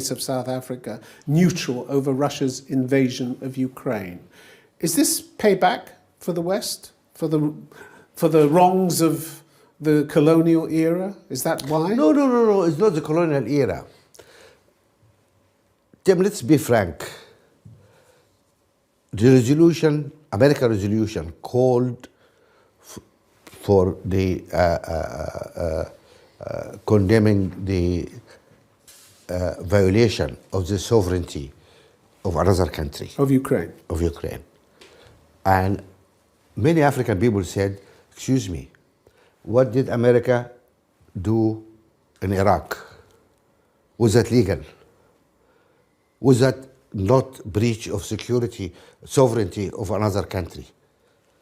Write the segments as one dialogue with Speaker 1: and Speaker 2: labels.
Speaker 1: of South Africa neutral over Russia's invasion of Ukraine. Is this payback for the West, for the wrongs of the colonial era? Is that why?
Speaker 2: No. It's not the colonial era. Tim, let's be frank. The resolution, American resolution, called for the condemning the violation of the sovereignty of another country.
Speaker 1: Of Ukraine.
Speaker 2: Of Ukraine. And many African people said, excuse me, what did America do in Iraq? Was that legal? Was that not breach of security, sovereignty of another country?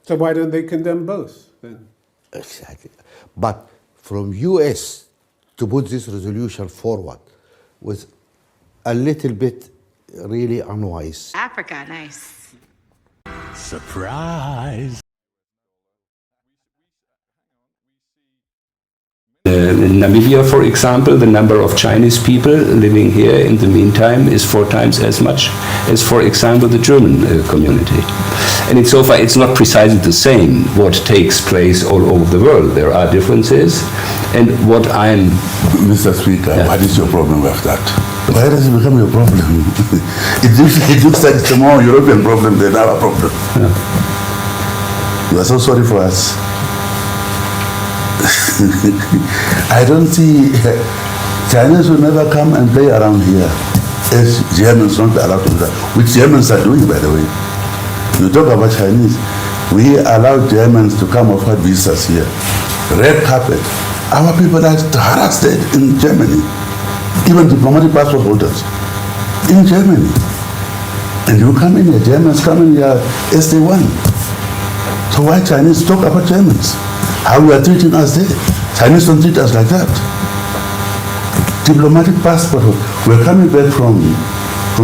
Speaker 1: So why don't they condemn both then?
Speaker 2: Exactly. But from US to put this resolution forward was a little bit really unwise.
Speaker 3: Africa, nice.
Speaker 4: Surprise!
Speaker 5: In Namibia, for example, the number of Chinese people living here in the meantime is 4 times as much as, for example, the German community. And so far, it's not precisely the same what takes place all over the world. There are differences. And what I'm...
Speaker 4: Mr. Speaker,
Speaker 5: Yeah.
Speaker 4: what is your problem with that? Why does it become your problem? it looks like it's a more European problem than our problem.
Speaker 5: Yeah.
Speaker 4: You are so sorry for us. I don't see Chinese will never come and play around here. As Germans not allowed to do that, which Germans are doing, by the way. You talk about Chinese. We allow Germans to come offer visas here. Red carpet. Our people are harassed in Germany. Even diplomatic passport holders in Germany. And you come in here, Germans come in here as they want. So why Chinese talk about Germans? How you are treating us there? Chinese don't treat us like that. Diplomatic passport. We're coming back from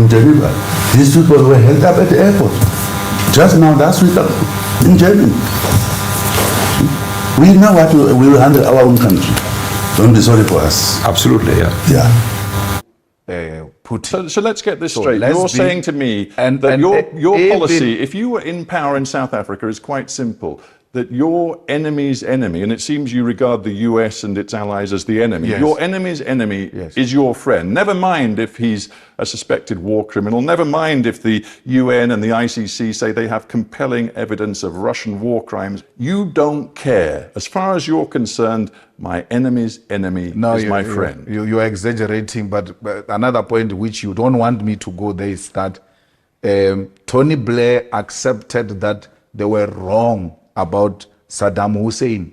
Speaker 4: Geneva. These people were held up at the airport. Just now, last week, in Germany. We know what we will handle our own country. Don't be sorry for us.
Speaker 5: Absolutely, yeah.
Speaker 4: Yeah.
Speaker 6: So let's get this straight. You're saying to me that your policy, if you were in power in South Africa, is quite simple. That your enemy's enemy, and it seems you regard the US and its allies as the enemy,
Speaker 4: Yes.
Speaker 6: your enemy's enemy
Speaker 4: Yes.
Speaker 6: is your friend. Never mind if he's a suspected war criminal, never mind if the UN and the ICC say they have compelling evidence of Russian war crimes. You don't care. As far as you're concerned, my enemy's enemy is my friend.
Speaker 7: You're exaggerating, but another point which you don't want me to go there is that Tony Blair accepted that they were wrong about Saddam Hussein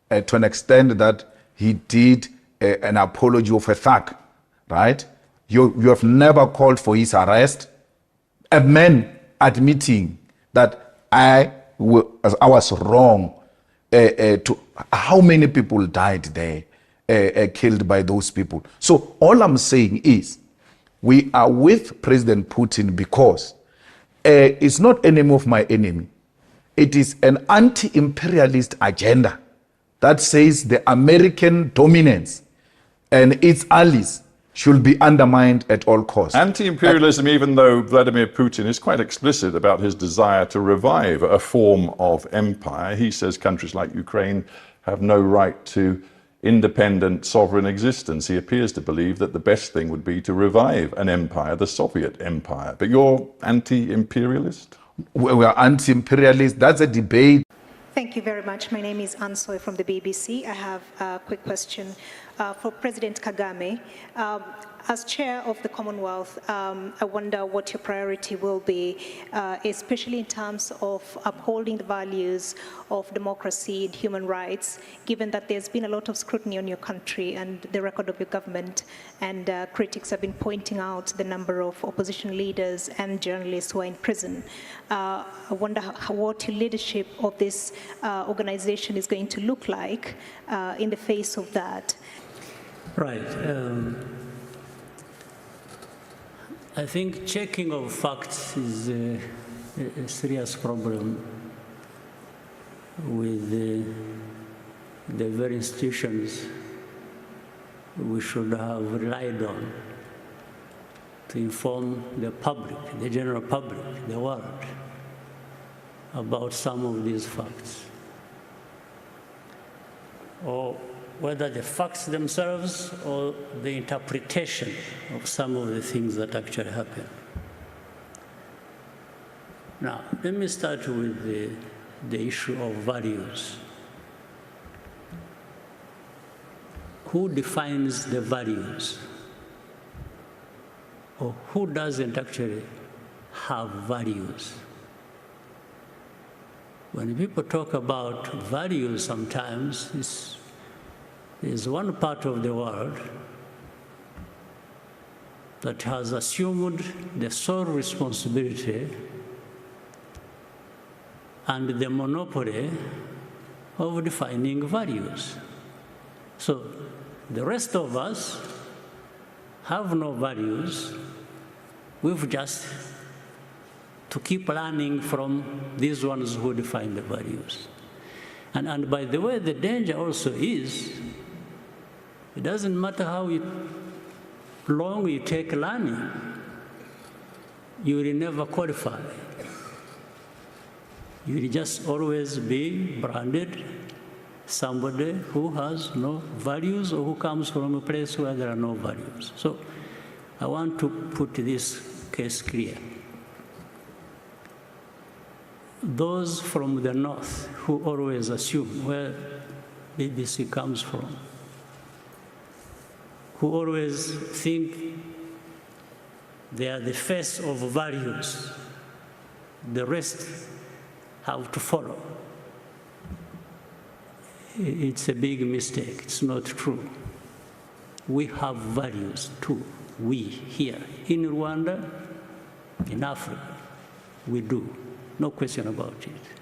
Speaker 7: to an extent that he did an apology of a thug, right? You have never called for his arrest. A man admitting that I was wrong. To how many people died there, killed by those people. So all I'm saying is, we are with President Putin because it's not enemy of my enemy. It is an anti-imperialist agenda that says the American dominance and its allies should be undermined at all costs.
Speaker 6: Anti-imperialism, even though Vladimir Putin is quite explicit about his desire to revive a form of empire. He says countries like Ukraine have no right to independent sovereign existence. He appears to believe that the best thing would be to revive an empire, the Soviet empire. But you're anti-imperialist?
Speaker 7: We are anti-imperialist. That's a debate.
Speaker 8: Thank you very much. My name is Ansoy from the BBC. I have a quick question for President Kagame. As chair of the Commonwealth, I wonder what your priority will be, especially in terms of upholding the values of democracy and human rights, given that there's been a lot of scrutiny on your country and the record of your government, and critics have been pointing out the number of opposition leaders and journalists who are in prison. I wonder what your leadership of this organization is going to look like in the face of that.
Speaker 9: Right. I think checking of facts is a serious problem with the very institutions we should have relied on to inform the public, the general public, the world, about some of these facts. Or whether the facts themselves or the interpretation of some of the things that actually happen. Now, let me start with the issue of values. Who defines the values? Or who doesn't actually have values? When people talk about values sometimes, there's one part of the world that has assumed the sole responsibility and the monopoly of defining values. So the rest of us have no values. We've just to keep learning from these ones who define the values. And by the way, the danger also is, it doesn't matter how long you take learning, you will never qualify. You will just always be branded somebody who has no values or who comes from a place where there are no values. So I want to put this case clear. Those from the north who always assume where BBC comes from, who always think they are the face of values, the rest have to follow. It's a big mistake. It's not true. We have values too. We here in Rwanda, in Africa, we do. No question about it.